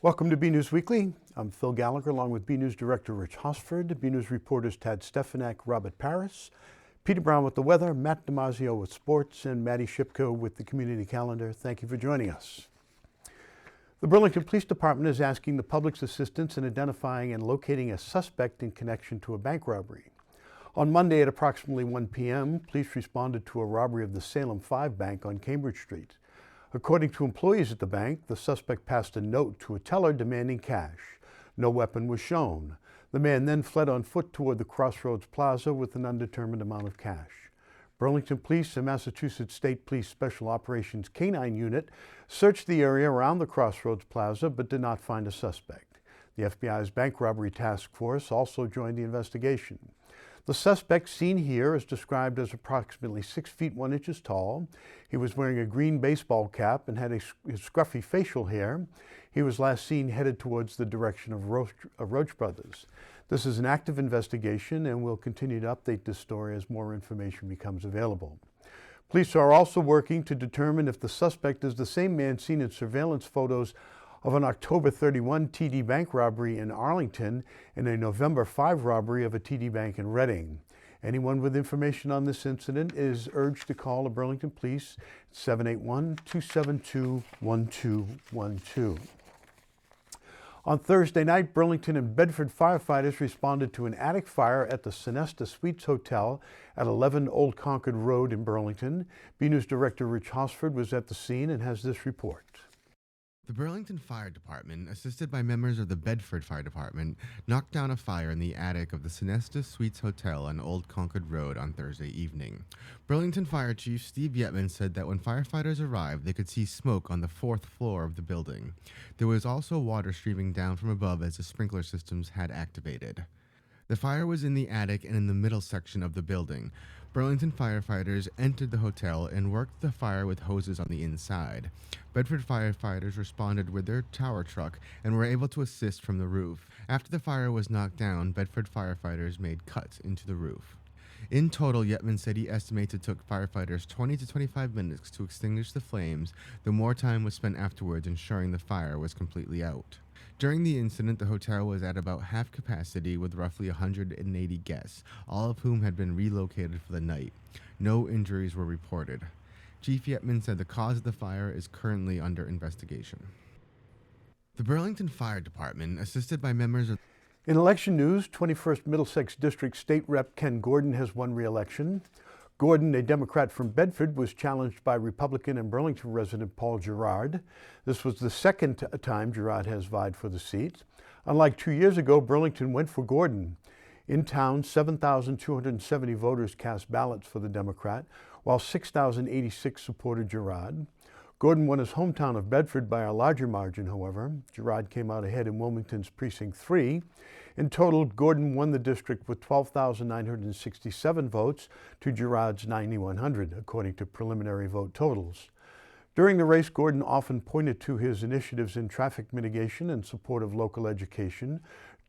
Welcome to BNews Weekly. I'm Phil Gallagher along with BNews Director Rich Hosford, BNews reporters Tad Stefanak, Robert Paris, Peter Brown with the weather, Matt DiMarzio with sports, and Madi Shipka with the community calendar. Thank you for joining us. The Burlington Police Department is asking the public's assistance in identifying and locating a suspect in connection to a bank robbery. On Monday at approximately 1 p.m., police responded to a robbery of the Salem 5 Bank on Cambridge Street. According to employees at the bank, the suspect passed a note to a teller demanding cash. No weapon was shown. The man then fled on foot toward the Crossroads Plaza with an undetermined amount of cash. Burlington Police and Massachusetts State Police Special Operations Canine Unit searched the area around the Crossroads Plaza but did not find a suspect. The FBI's Bank Robbery Task Force also joined the investigation. The suspect seen here is described as approximately 6 feet 1 inches tall. He was wearing a green baseball cap and had his scruffy facial hair. He was last seen headed towards the direction of Roach Brothers. This is an active investigation and we'll continue to update this story as more information becomes available. Police are also working to determine if the suspect is the same man seen in surveillance photos of an October 31 TD Bank robbery in Arlington and a November 5 robbery of a TD Bank in Reading. Anyone with information on this incident is urged to call the Burlington Police at 781-272-1212. On Thursday night, Burlington and Bedford firefighters responded to an attic fire at the Sonesta Suites Hotel at 11 Old Concord Road in Burlington. BNews Director Rich Hosford was at the scene and has this report. The Burlington Fire Department, assisted by members of the Bedford Fire Department, knocked down a fire in the attic of the Sonesta Suites Hotel on Old Concord Road on Thursday evening. Burlington Fire Chief Steve Yetman said that when firefighters arrived, they could see smoke on the 4th floor of the building. There was also water streaming down from above as the sprinkler systems had activated. The fire was in the attic and in the middle section of the building. Burlington firefighters entered the hotel and worked the fire with hoses on the inside. Bedford firefighters responded with their tower truck and were able to assist from the roof. After the fire was knocked down, Bedford firefighters made cuts into the roof. In total, Yetman said he estimates it took firefighters 20 to 25 minutes to extinguish the flames, though more time was spent afterwards ensuring the fire was completely out. During the incident, the hotel was at about half capacity with roughly 180 guests, all of whom had been relocated for the night. No injuries were reported. Chief Yetman said the cause of the fire is currently under investigation. The Burlington Fire Department, assisted by members of... In election news, 21st Middlesex District State Rep Ken Gordon has won re-election. Gordon, a Democrat from Bedford, was challenged by Republican and Burlington resident Paul Gerard. This was the second time Gerard has vied for the seat. Unlike 2 years ago, Burlington went for Gordon. In town, 7,270 voters cast ballots for the Democrat, while 6,086 supported Gerard. Gordon won his hometown of Bedford by a larger margin, however. Gerard came out ahead in Wilmington's Precinct 3. In total, Gordon won the district with 12,967 votes to Gerard's 9,100, according to preliminary vote totals. During the race, Gordon often pointed to his initiatives in traffic mitigation and support of local education.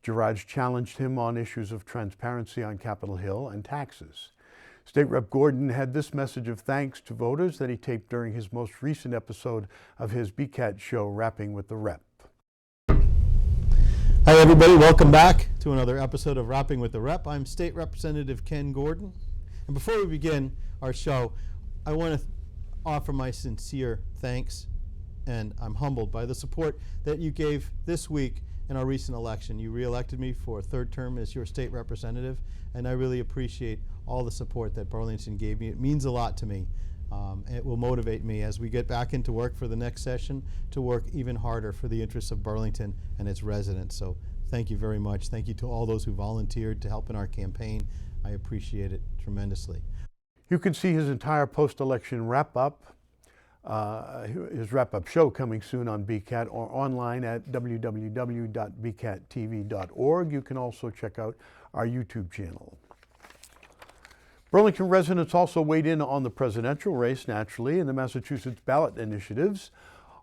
Gerard challenged him on issues of transparency on Capitol Hill and taxes. State Rep Gordon had this message of thanks to voters that he taped during his most recent episode of his BCAT show, Rapping with the Rep. Hi everybody, welcome back to another episode of Rapping with the Rep. I'm State Representative Ken Gordon. And before we begin our show, I want to offer my sincere thanks, and I'm humbled by the support that you gave this week in our recent election. You re-elected me for a third term as your state representative, and I really appreciate all the support that Burlington gave me. It means a lot to me. It will motivate me as we get back into work for the next session to work even harder for the interests of Burlington and its residents. So thank you very much. Thank you to all those who volunteered to help in our campaign. I appreciate it tremendously. You can see his entire post-election wrap-up, his wrap-up show coming soon on BCAT or online at www.bcattv.org. You can also check out our YouTube channel. Burlington residents also weighed in on the presidential race, naturally, and the Massachusetts ballot initiatives.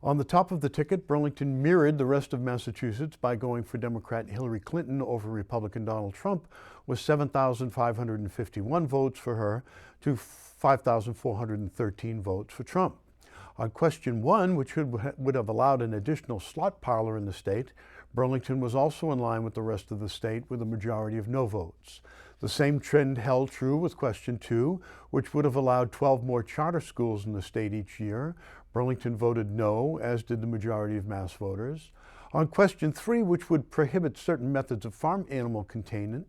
On the top of the ticket, Burlington mirrored the rest of Massachusetts by going for Democrat Hillary Clinton over Republican Donald Trump, with 7,551 votes for her to 5,413 votes for Trump. On question 1, which would have allowed an additional slot parlor in the state, Burlington was also in line with the rest of the state with a majority of no votes. The same trend held true with question 2, which would have allowed 12 more charter schools in the state each year. Burlington voted no, as did the majority of Mass voters. On question 3, which would prohibit certain methods of farm animal containment,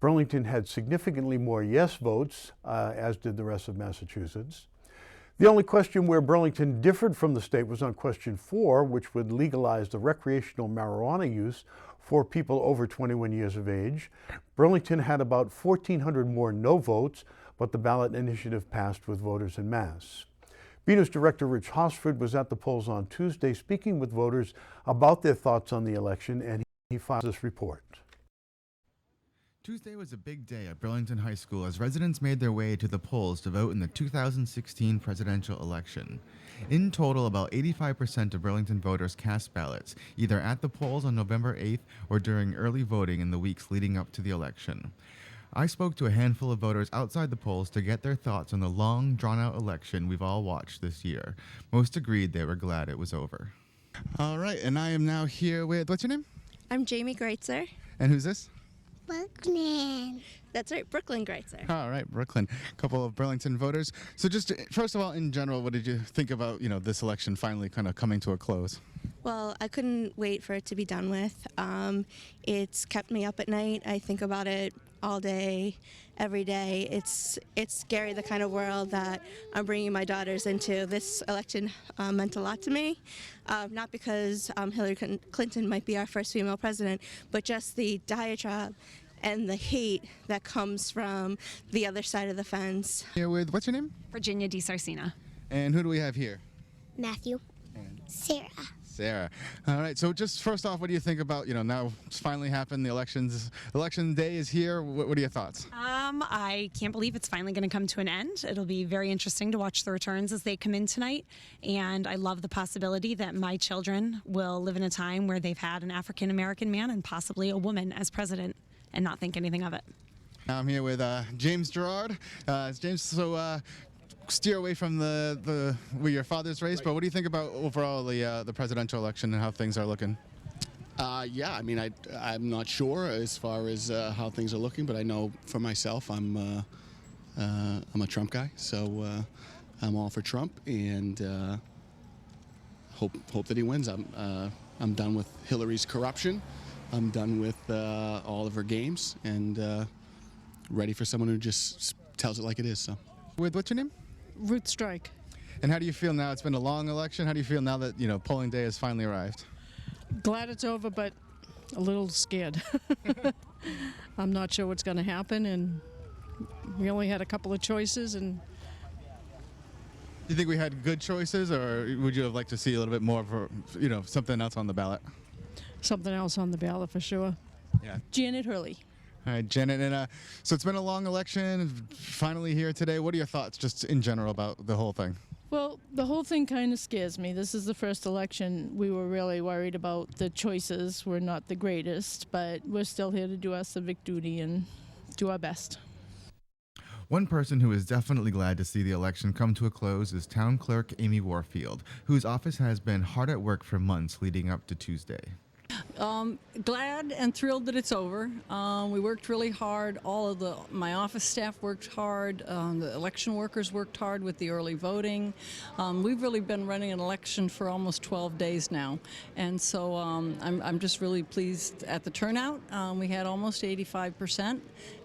Burlington had significantly more yes votes, as did the rest of Massachusetts. The only question where Burlington differed from the state was on question 4, which would legalize the recreational marijuana use for people over 21 years of age. Burlington had about 1,400 more no votes, but the ballot initiative passed with voters en masse. BNEWS Director Rich Hosford was at the polls on Tuesday speaking with voters about their thoughts on the election, and he filed this report. Tuesday was a big day at Burlington High School as residents made their way to the polls to vote in the 2016 presidential election. In total, about 85% of Burlington voters cast ballots, either at the polls on November 8th or during early voting in the weeks leading up to the election. I spoke to a handful of voters outside the polls to get their thoughts on the long, drawn-out election we've all watched this year. Most agreed they were glad it was over. All right, and I am now here with, what's your name? I'm Jamie Greitzer. And who's this? Brooklyn. That's right, Brooklyn Greitzer. All right, Brooklyn. A couple of Burlington voters. So just first of all, in general, what did you think about, this election finally kind of coming to a close? Well, I couldn't wait for it to be done with. It's kept me up at night. I think about it all day, every day. It's scary, the kind of world that I'm bringing my daughters into. This election meant a lot to me, not because Hillary Clinton might be our first female president, but just the diatribe and the hate that comes from the other side of the fence. Here with, what's your name? Virginia DiSarcina. And who do we have here? Matthew. Sarah. Sarah. All right, so just first off, what do you think about, now it's finally happened, the election day is here. What are your thoughts? I can't believe it's finally going to come to an end. It'll be very interesting to watch the returns as they come in tonight. And I love the possibility that my children will live in a time where they've had an African-American man and possibly a woman as president and not think anything of it. I'm here with James Gerard. James, so steer away from the your father's race, but what do you think about overall the presidential election and how things are looking? Yeah, I mean, I'm not sure as far as how things are looking, but I know for myself, I'm a Trump guy, so I'm all for Trump, and hope that he wins. I'm done with Hillary's corruption. I'm done with all of her games, and ready for someone who just tells it like it is. So, what's your name? Ruth Strike. And how do you feel now? It's been a long election. How do you feel now that polling day has finally arrived? Glad it's over, but a little scared. I'm not sure what's going to happen, and we only had a couple of choices. And do you think we had good choices, or would you have liked to see a little bit more for something else on the ballot? something else on the ballot for sure. Yeah. Janet Hurley. All right, Janet, and so it's been a long election, finally here today. What are your thoughts just in general about the whole thing? Well, the whole thing kind of scares me. This is the first election. We were really worried about the choices were not the greatest, but we're still here to do our civic duty and do our best. One person who is definitely glad to see the election come to a close is Town Clerk Amy Warfield, whose office has been hard at work for months leading up to Tuesday. Glad and thrilled that it's over. We worked really hard. All of my office staff worked hard. The election workers worked hard with the early voting. We've really been running an election for almost 12 days now, and so I'm just really pleased at the turnout. We had almost 85%,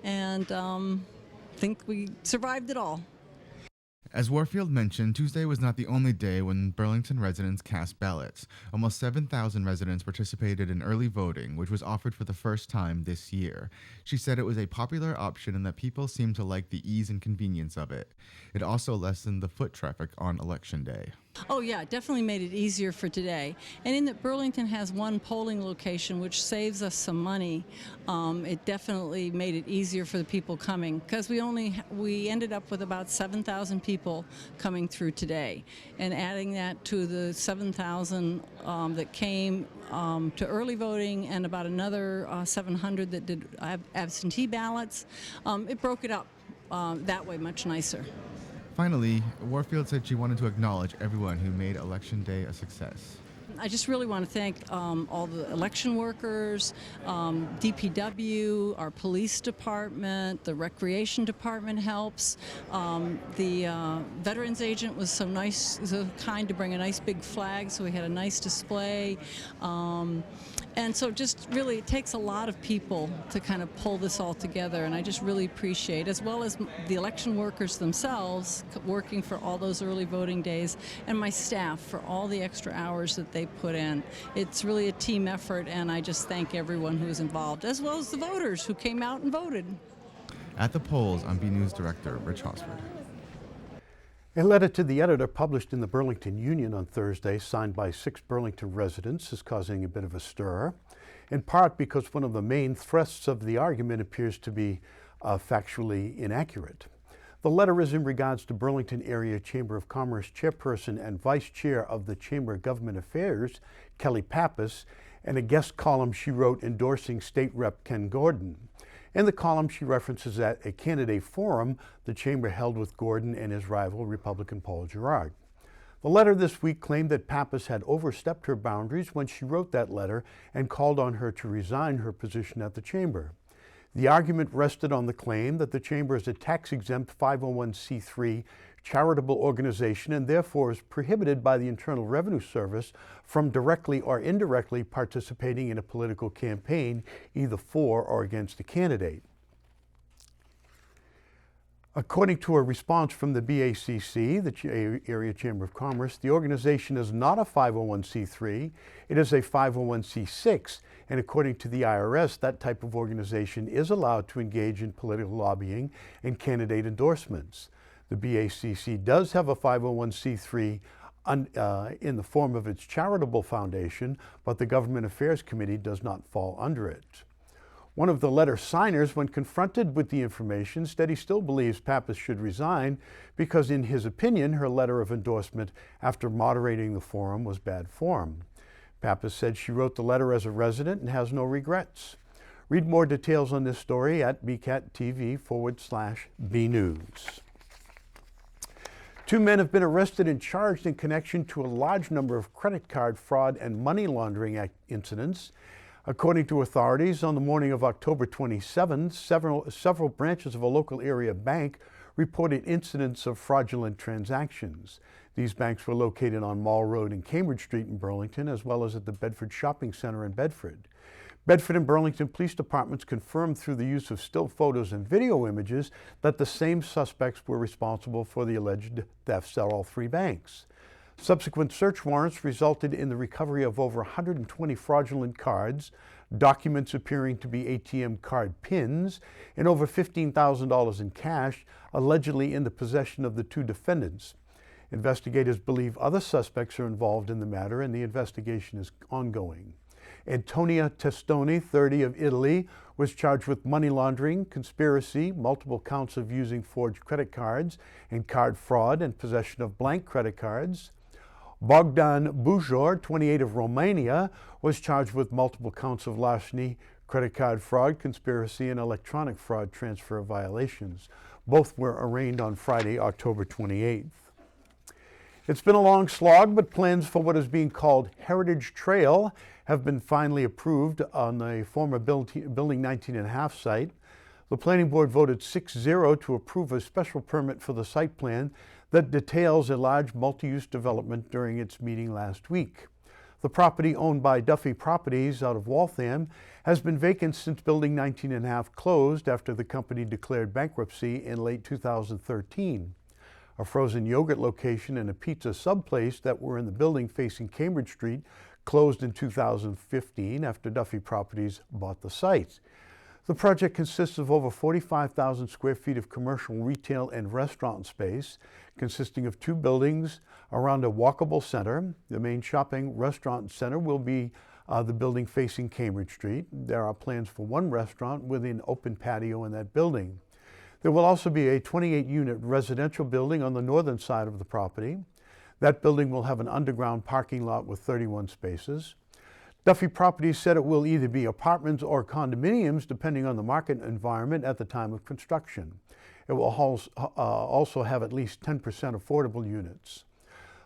and think we survived it all. As Warfield mentioned, Tuesday was not the only day when Burlington residents cast ballots. Almost 7,000 residents participated in early voting, which was offered for the first time this year. She said it was a popular option and that people seemed to like the ease and convenience of it. It also lessened the foot traffic on Election Day. Oh yeah, it definitely made it easier for today. And in that Burlington has one polling location, which saves us some money, it definitely made it easier for the people coming, because we ended up with about 7,000 people coming through today. And adding that to the 7,000 that came to early voting and about another 700 that did absentee ballots, it broke it up that way much nicer. Finally, Warfield said she wanted to acknowledge everyone who made Election Day a success. I just really want to thank all the election workers, DPW, our police department, the recreation department helps. The veterans agent was so nice, so kind to bring a nice big flag, so we had a nice display. And so just really it takes a lot of people to kind of pull this all together, and I just really appreciate, as well as the election workers themselves working for all those early voting days, and my staff for all the extra hours that they put in. It's really a team effort, and I just thank everyone who is involved, as well as the voters who came out and voted. At the polls, I'm BNEWS Director Rich Hosford. A letter to the editor published in the Burlington Union on Thursday, signed by 6 Burlington residents, is causing a bit of a stir, in part because one of the main thrusts of the argument appears to be factually inaccurate. The letter is in regards to Burlington Area Chamber of Commerce Chairperson and Vice Chair of the Chamber of Government Affairs, Kelly Pappas, and a guest column she wrote endorsing State Rep Ken Gordon. In the column, she references at a candidate forum the chamber held with Gordon and his rival, Republican Paul Gerard. The letter this week claimed that Pappas had overstepped her boundaries when she wrote that letter and called on her to resign her position at the chamber. The argument rested on the claim that the chamber is a tax-exempt 501c3 charitable organization and therefore is prohibited by the Internal Revenue Service from directly or indirectly participating in a political campaign, either for or against a candidate. According to a response from the BACC, the Area Chamber of Commerce, the organization is not a 501c3, it is a 501c6, and according to the IRS, that type of organization is allowed to engage in political lobbying and candidate endorsements. The BACC does have a 501c3 in the form of its charitable foundation, but the Government Affairs Committee does not fall under it. One of the letter signers, when confronted with the information, said he still believes Pappas should resign because, in his opinion, her letter of endorsement after moderating the forum was bad form. Pappas said she wrote the letter as a resident and has no regrets. Read more details on this story at BCAT TV/BNews. 2 men have been arrested and charged in connection to a large number of credit card fraud and money laundering incidents. According to authorities, on the morning of October 27, several branches of a local area bank reported incidents of fraudulent transactions. These banks were located on Mall Road and Cambridge Street in Burlington, as well as at the Bedford Shopping Center in Bedford. Bedford and Burlington police departments confirmed through the use of still photos and video images that the same suspects were responsible for the alleged thefts at all 3 banks. Subsequent search warrants resulted in the recovery of over 120 fraudulent cards, documents appearing to be ATM card pins, and over $15,000 in cash, allegedly in the possession of the 2 defendants. Investigators believe other suspects are involved in the matter, and the investigation is ongoing. Antonia Testoni, 30, of Italy, was charged with money laundering, conspiracy, multiple counts of using forged credit cards, and card fraud and possession of blank credit cards. Bogdan Bujor, 28, of Romania, was charged with multiple counts of larceny, credit card fraud, conspiracy, and electronic fraud transfer violations. Both were arraigned on Friday, October 28th. It's been a long slog, but plans for what is being called Heritage Trail have been finally approved on the former Building 19.5 site. The Planning Board voted 6-0 to approve a special permit for the site plan that details a large multi-use development during its meeting last week. The property, owned by Duffy Properties out of Waltham, has been vacant since Building 19.5 closed after the company declared bankruptcy in late 2013. A frozen yogurt location and a pizza subplace that were in the building facing Cambridge Street closed in 2015 after Duffy Properties bought the site. The project consists of over 45,000 square feet of commercial, retail, and restaurant space, consisting of 2 buildings around a walkable center. The main shopping restaurant center will be the building facing Cambridge Street. There are plans for 1 restaurant with an open patio in that building. There will also be a 28-unit residential building on the northern side of the property. That building will have an underground parking lot with 31 spaces. Duffy Properties said it will either be apartments or condominiums, depending on the market environment at the time of construction. It will also have at least 10% affordable units.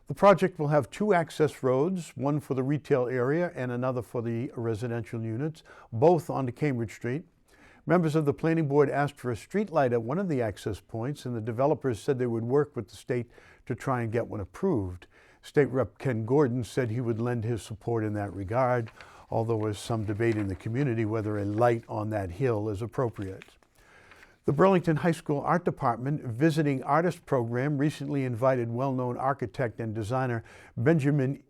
The project will have 2 access roads, one for the retail area and another for the residential units, both onto Cambridge Street. Members of the planning board asked for a street light at one of the access points, and the developers said they would work with the state to try and get one approved. State Rep Ken Gordon said he would lend his support in that regard, although there's some debate in the community whether a light on that hill is appropriate. The Burlington High School Art Department Visiting Artist Program recently invited well-known architect and designer Uyeda,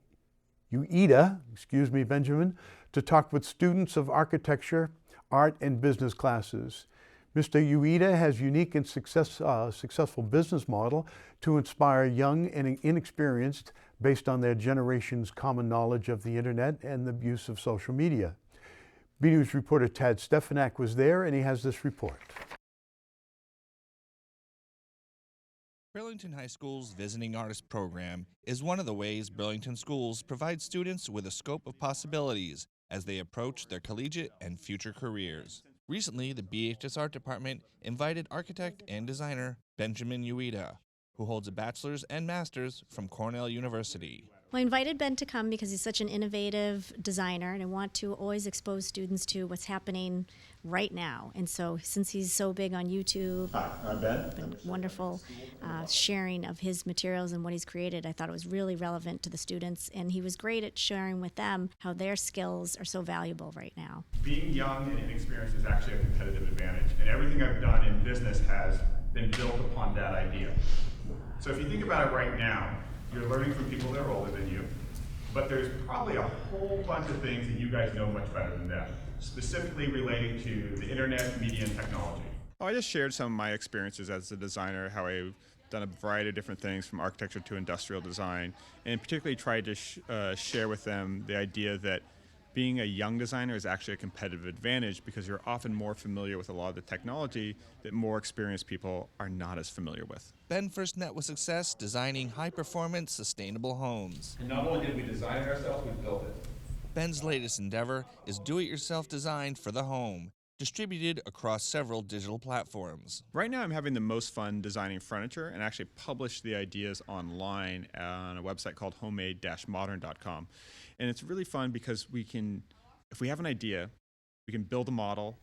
to talk with students of architecture, art, and business classes. Mr. Uyeda has a unique and successful business model to inspire young and inexperienced based on their generation's common knowledge of the internet and the use of social media. BNews reporter Tad Stefanak was there, and he has this report. Burlington High School's Visiting Artist Program is one of the ways Burlington schools provide students with a scope of possibilities as they approach their collegiate and future careers. Recently, the BHS Art Department invited architect and designer Benjamin Uyeda, who holds a bachelor's and master's from Cornell University. Well, I invited Ben to come because he's such an innovative designer, and I want to always expose students to what's happening right now. And so since he's so big on YouTube, Hi, I'm Ben. Been wonderful sharing of his materials and what he's created, I thought it was really relevant to the students, and he was great at sharing with them how their skills are so valuable right now. Being young and inexperienced is actually a competitive advantage, and everything I've done in business has been built upon that idea. So if you think about it right now, you're learning from people that are older than you, but there's probably a whole bunch of things that you guys know much better than them, specifically relating to the internet, media, and technology. Oh, I just shared some of my experiences as a designer, how I've done a variety of different things from architecture to industrial design, and particularly tried to share with them the idea that being a young designer is actually a competitive advantage because you're often more familiar with a lot of the technology that more experienced people are not as familiar with. Ben first met with success designing high-performance, sustainable homes. And not only did we design it ourselves, we built it. Ben's latest endeavor is do-it-yourself design for the home, distributed across several digital platforms. Right now I'm having the most fun designing furniture and actually publish the ideas online on a website called homemade-modern.com. And it's really fun because we can, if we have an idea, we can build a model,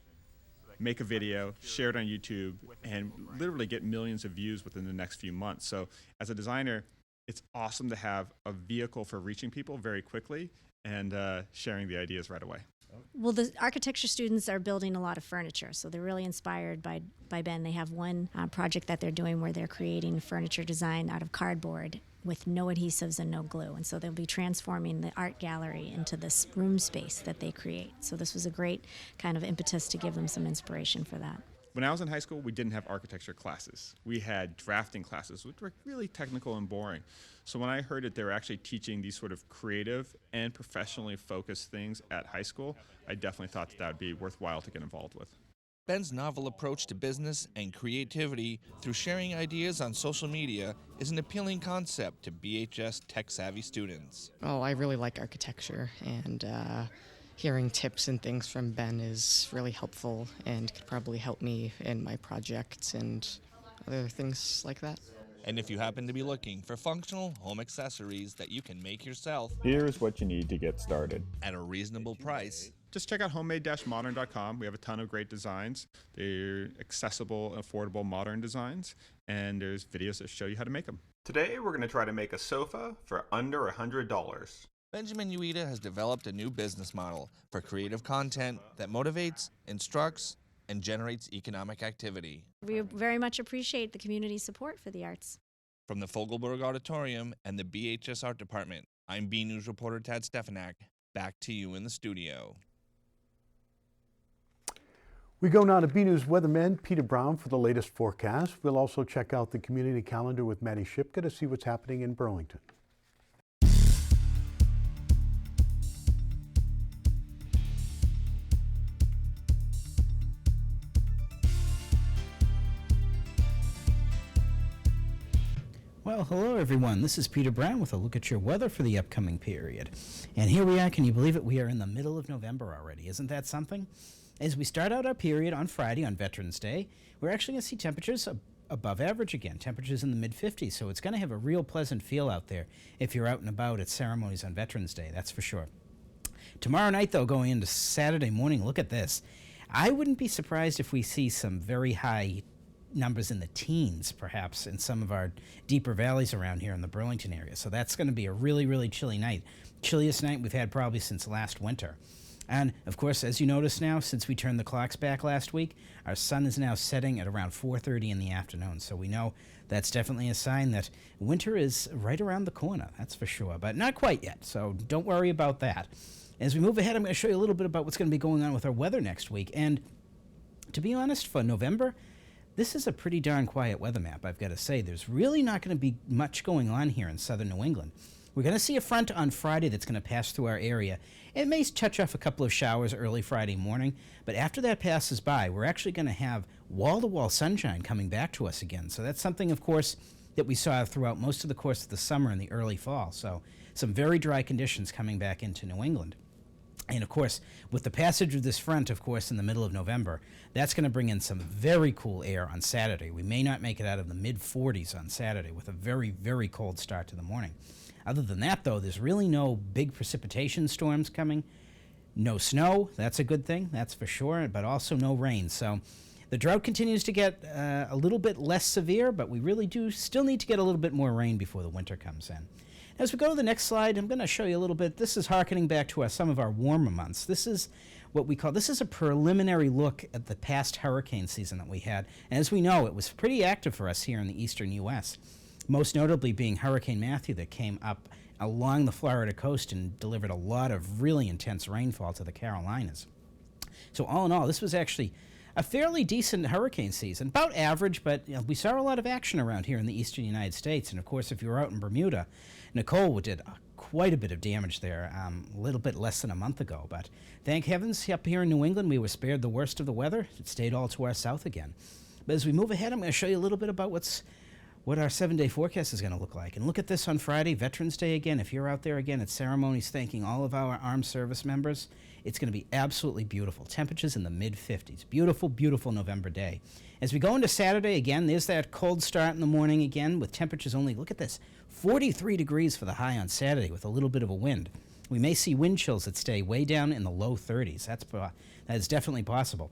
make a video, share it on YouTube, and literally get millions of views within the next few months. So as a designer, it's awesome to have a vehicle for reaching people very quickly and sharing the ideas right away. Well, the architecture students are building a lot of furniture, so they're really inspired by Ben. They have one project that they're doing where they're creating furniture design out of cardboard with no adhesives and no glue. And so they'll be transforming the art gallery into this room space that they create. So this was a great kind of impetus to give them some inspiration for that. When I was in high school, we didn't have architecture classes. We had drafting classes, which were really technical and boring. So when I heard that they were actually teaching these sort of creative and professionally focused things at high school, I definitely thought that would be worthwhile to get involved with. Ben's novel approach to business and creativity through sharing ideas on social media is an appealing concept to BHS tech-savvy students. Oh, I really like architecture, and hearing tips and things from Ben is really helpful and could probably help me in my projects and other things like that. And if you happen to be looking for functional home accessories that you can make yourself, here's what you need to get started at a reasonable price. Just check out homemade-modern.com. We have a ton of great designs. They're accessible, affordable, modern designs, and there's videos that show you how to make them. Today, we're going to try to make a sofa for under $100. Benjamin Uyeda has developed a new business model for creative content that motivates, instructs, and generates economic activity. We very much appreciate the community support for the arts. From the Fogelberg Auditorium and the BHS Art Department, I'm BNews reporter Tad Stefanak. Back to you in the studio. We go now to BNews weatherman Peter Brown for the latest forecast. We'll also check out the community calendar with Madi Shipka to see what's happening in Burlington. Well, hello everyone. This is Peter Brown with a look at your weather for the upcoming period. And here we are, can you believe it? We are in the middle of November already. Isn't that something? As we start out our period on Friday on Veterans Day, we're actually going to see temperatures above average again. Temperatures in the mid-50s, so it's going to have a real pleasant feel out there if you're out and about at ceremonies on Veterans Day, that's for sure. Tomorrow night, though, going into Saturday morning, look at this. I wouldn't be surprised if we see some very high numbers in the teens, perhaps, in some of our deeper valleys around here in the Burlington area. So that's going to be a really, really chilly night. Chilliest night we've had probably since last winter. And, of course, as you notice now, since we turned the clocks back last week, our sun is now setting at around 4:30 in the afternoon. So we know that's definitely a sign that winter is right around the corner, that's for sure. But not quite yet, so don't worry about that. As we move ahead, I'm going to show you a little bit about what's going to be going on with our weather next week. And to be honest, for November, this is a pretty darn quiet weather map, I've got to say. There's really not going to be much going on here in southern New England. We're going to see a front on Friday that's going to pass through our area. It may touch off a couple of showers early Friday morning, but after that passes by, we're actually going to have wall-to-wall sunshine coming back to us again. So that's something, of course, that we saw throughout most of the course of the summer and the early fall. So some very dry conditions coming back into New England. And, of course, with the passage of this front, of course, in the middle of November, that's going to bring in some very cool air on Saturday. We may not make it out of the mid-40s on Saturday with a very, very cold start to the morning. Other than that, though, there's really no big precipitation storms coming. No snow, that's a good thing, that's for sure, but also no rain. So the drought continues to get a little bit less severe, but we really do still need to get a little bit more rain before the winter comes in. As we go to the next slide, I'm going to show you a little bit. This is hearkening back to some of our warmer months. This is what we call, this is a preliminary look at the past hurricane season that we had. And as we know, it was pretty active for us here in the eastern U.S., most notably being Hurricane Matthew that came up along the Florida coast and delivered a lot of really intense rainfall to the Carolinas. So all in all, this was actually a fairly decent hurricane season, about average, but we saw a lot of action around here in the eastern United States. And of course, if you were out in Bermuda, Nicole did quite a bit of damage there a little bit less than a month ago. But thank heavens, up here in New England, we were spared the worst of the weather. It stayed all to our south again. But as we move ahead, I'm going to show you a little bit about what our 7-day forecast is going to look like. And look at this on Friday, Veterans Day again. If you're out there again at ceremonies thanking all of our armed service members, it's going to be absolutely beautiful. Temperatures in the mid-50s. Beautiful, beautiful November day. As we go into Saturday again, there's that cold start in the morning again with temperatures only, look at this, 43 degrees for the high on Saturday with a little bit of a wind. We may see wind chills that stay way down in the low 30s. That is definitely possible.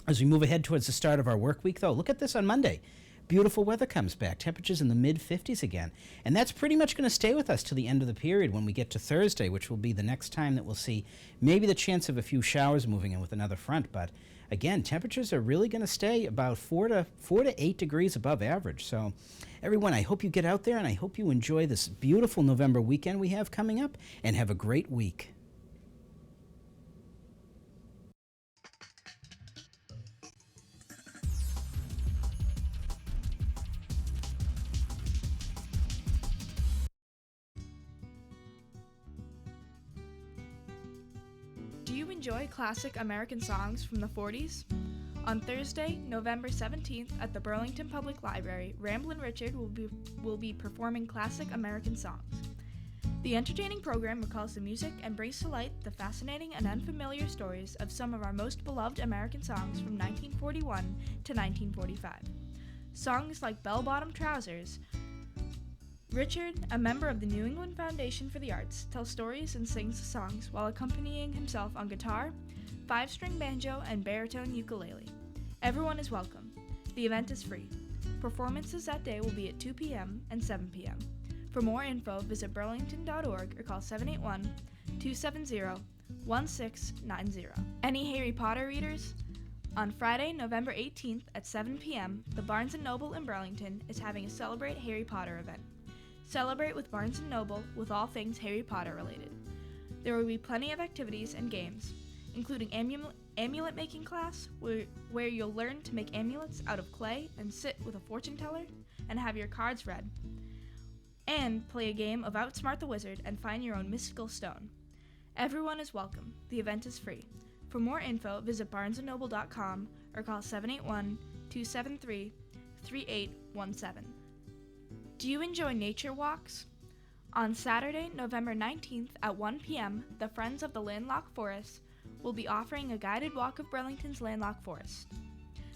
As we move ahead towards the start of our work week, though, look at this on Monday. Beautiful weather comes back, temperatures in the mid-50s again. And that's pretty much going to stay with us to the end of the period when we get to Thursday, which will be the next time that we'll see maybe the chance of a few showers moving in with another front. But again, temperatures are really going to stay about 4 to 8 degrees above average. So everyone, I hope you get out there and I hope you enjoy this beautiful November weekend we have coming up and have a great week. Do you enjoy classic American songs from the 40s? On Thursday, November 17th at the Burlington Public Library, Ramblin' Richard will be performing classic American songs. The entertaining program recalls the music and brings to light the fascinating and unfamiliar stories of some of our most beloved American songs from 1941 to 1945. Songs like Bell Bottom Trousers. Richard, a member of the New England Foundation for the Arts, tells stories and sings the songs while accompanying himself on guitar, 5-string banjo, and baritone ukulele. Everyone is welcome. The event is free. Performances that day will be at 2 p.m. and 7 p.m. For more info, visit burlington.org or call 781-270-1690. Any Harry Potter readers? On Friday, November 18th at 7 p.m., the Barnes & Noble in Burlington is having a Celebrate Harry Potter event. Celebrate with Barnes & Noble with all things Harry Potter related. There will be plenty of activities and games, including amulet making class, where you'll learn to make amulets out of clay and sit with a fortune teller and have your cards read, and play a game of Outsmart the Wizard and find your own mystical stone. Everyone is welcome. The event is free. For more info, visit barnesandnoble.com or call 781-273-3817. Do you enjoy nature walks? On Saturday, November 19th at 1 p.m., the Friends of the Landlocked Forest will be offering a guided walk of Burlington's landlocked forest.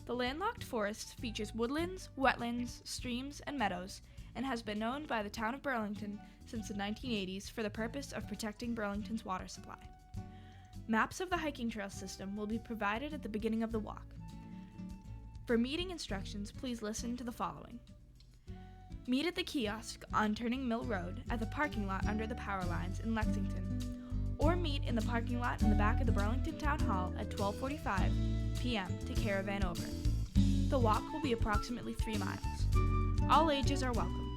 The landlocked forest features woodlands, wetlands, streams, and meadows, and has been known by the town of Burlington since the 1980s for the purpose of protecting Burlington's water supply. Maps of the hiking trail system will be provided at the beginning of the walk. For meeting instructions, please listen to the following. Meet at the kiosk on Turning Mill Road at the parking lot under the power lines in Lexington, or meet in the parking lot in the back of the Burlington Town Hall at 12:45 p.m. to caravan over. The walk will be approximately 3 miles. All ages are welcome.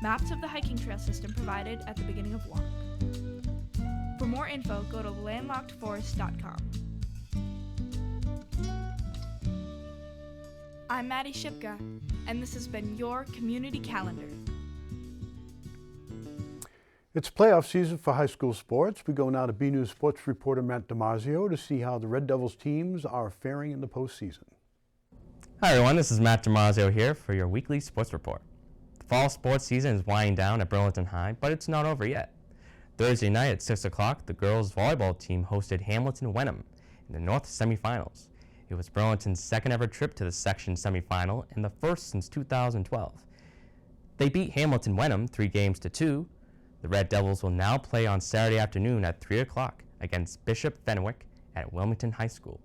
Maps of the hiking trail system provided at the beginning of walk. For more info, go to landlockedforest.com. I'm Madi Shipka, and this has been your Community Calendar. It's playoff season for high school sports. We go now to BNEWS sports reporter Matt DiMarzio to see how the Red Devils teams are faring in the postseason. Hi everyone, this is Matt DiMarzio here for your weekly sports report. The fall sports season is winding down at Burlington High, but it's not over yet. Thursday night at 6 o'clock, the girls volleyball team hosted Hamilton Wenham in the North semifinals. It was Burlington's second ever trip to the section semifinal and the first since 2012. They beat Hamilton Wenham 3-2. The Red Devils will now play on Saturday afternoon at 3 o'clock against Bishop Fenwick at Wilmington High School.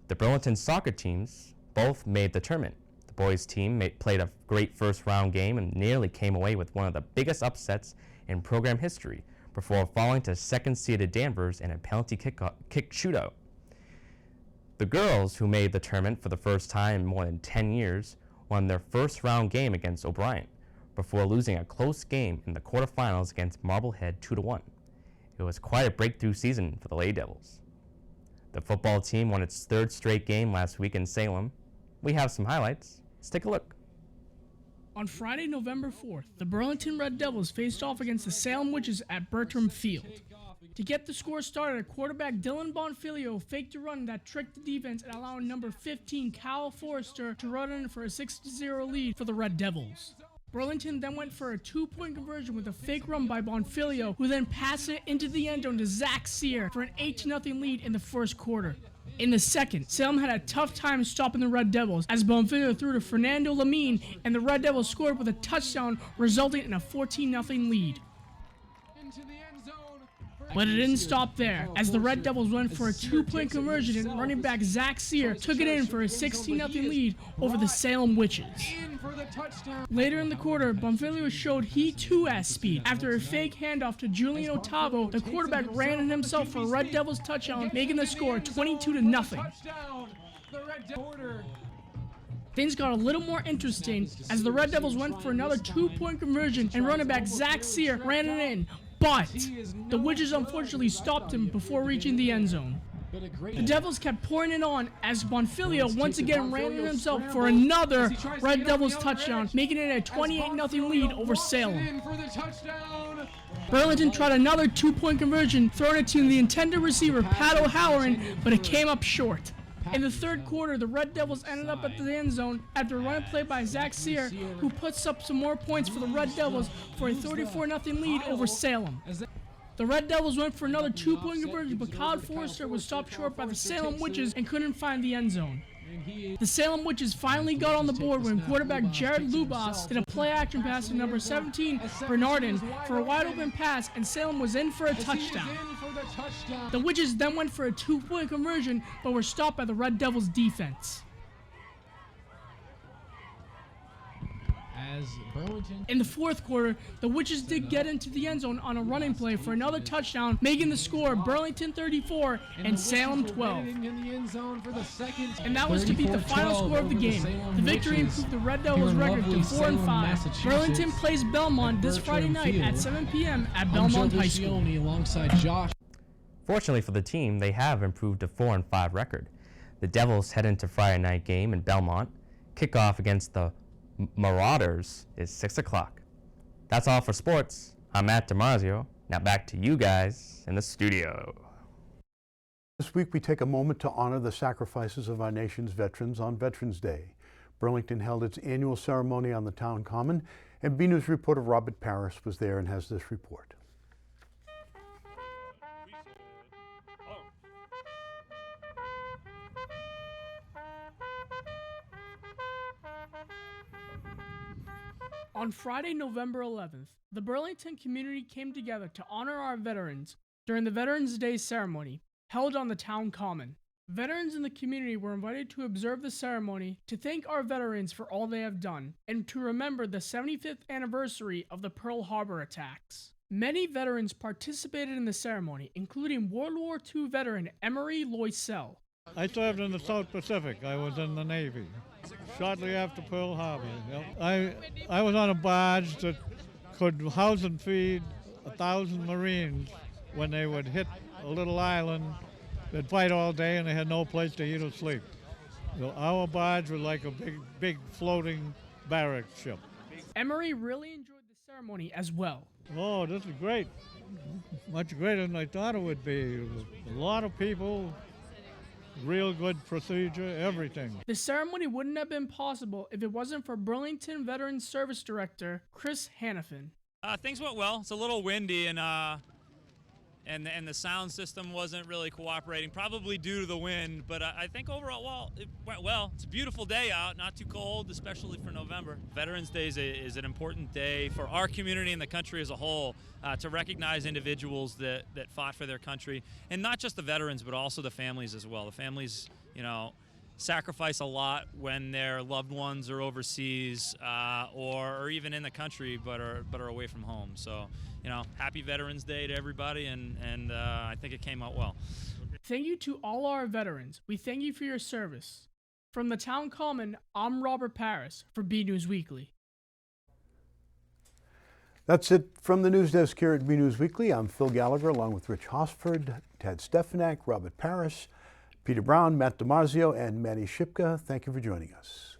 The Burlington soccer teams both made the tournament. The boys team played a great first round game and nearly came away with one of the biggest upsets in program history before falling to second-seeded Danvers in a penalty kick shootout. The girls, who made the tournament for the first time in more than 10 years, won their first round game against O'Brien before losing a close game in the quarterfinals against Marblehead 2-1. It was quite a breakthrough season for the Lady Devils. The football team won its third straight game last week in Salem. We have some highlights. Let's take a look. On Friday, November 4th, the Burlington Red Devils faced off against the Salem Witches at Bertram Field. To get the score started, quarterback Dylan Bonfilio faked a run that tricked the defense and allowed number 15 Kyle Forrester to run in for a 6-0 lead for the Red Devils. Burlington then went for a 2-point conversion with a fake run by Bonfilio, who then passed it into the end zone to Zach Sear for an 8-0 lead in the first quarter. In the second, Salem had a tough time stopping the Red Devils as Bonfilio threw to Fernando Lamine, and the Red Devils scored with a touchdown, resulting in a 14-0 lead. But it didn't stop there, as the Red Devils went for a 2-point conversion and running back Zach Sear took it in for a 16-0 lead over the Salem Witches. Later in the quarter, Bonfilio showed he too has speed. After a fake handoff to Julian Otavo, the quarterback ran in himself for a Red Devils touchdown, making the score 22-0. Things got a little more interesting as the Red Devils went for another 2-point conversion and running back Zach Sear ran it in. But the Witches unfortunately stopped him before reaching the end zone. The Devils kept pouring it on as Bonfilio once again ran in himself for another Red Devils touchdown, making it a 28-0 lead over Salem. Burlington tried another 2-point conversion, throwing it to the intended receiver Pat O'Halloran, but it came up short. In the third quarter, the Red Devils ended up at the end zone after a run play by Zach Sear, who puts up some more points for the Red Devils for a 34-0 lead over Salem. The Red Devils went for another 2-point conversion, but Kyle Forrester was stopped short by the Salem Witches and couldn't find the end zone. The Salem Witches finally got on the board when quarterback Jared Lubas did a play-action pass to number 17, Bernardin, for a wide-open pass, and Salem was in for a touchdown. The Witches then went for a 2-point conversion, but were stopped by the Red Devils' defense. In the fourth quarter, the Witches did get into the end zone on a running play for another touchdown, making the score Burlington 34 and Salem 12. And that was to beat the final score of the game. The victory improved the Red Devils' record to 4-5. Burlington plays Belmont this Friday night at 7 p.m. at Belmont High School. Fortunately for the team, they have improved to 4-5 record. The Devils head into Friday night game in Belmont. Kickoff against the Marauders is 6 o'clock. That's all for sports. I'm Matt DiMarzio. Now back to you guys in the studio. This week we take a moment to honor the sacrifices of our nation's veterans on Veterans Day. Burlington held its annual ceremony on the town common, and BNews reporter Robert Paris was there and has this report. On Friday, November 11th, the Burlington community came together to honor our veterans during the Veterans Day ceremony held on the town common. Veterans in the community were invited to observe the ceremony to thank our veterans for all they have done and to remember the 75th anniversary of the Pearl Harbor attacks. Many veterans participated in the ceremony, including World War II veteran Emery Loisel. I served in the South Pacific. I was in the Navy. Shortly after Pearl Harbor. I was on a barge that could house and feed 1,000 Marines when they would hit a little island. They'd fight all day and they had no place to eat or sleep. So our barge was like a big floating barrack ship. Emery really enjoyed the ceremony as well. Oh, this is great. Much greater than I thought it would be. A lot of people, real good procedure, everything. The ceremony wouldn't have been possible if it wasn't for Burlington Veterans Service Director Chris Hannafin. Things went well. It's a little windy and the sound system wasn't really cooperating, probably due to the wind, but I think overall, it went well. It's a beautiful day out, not too cold, especially for November. Veterans Day is an important day for our community and the country as a whole to recognize individuals that fought for their country, and not just the veterans, but also the families as well. The families, sacrifice a lot when their loved ones are overseas or even in the country, but are away from home. So, happy Veterans Day to everybody, and I think it came out well. Thank you to all our veterans. We thank you for your service. From the Town Common, I'm Robert Paris for BNews Weekly. That's it from the news desk here at BNews Weekly. I'm Phil Gallagher, along with Rich Hosford, Tad Stefanak, Robert Paris, Peter Brown, Matt DiMarzio, and Madi Shipka. Thank you for joining us.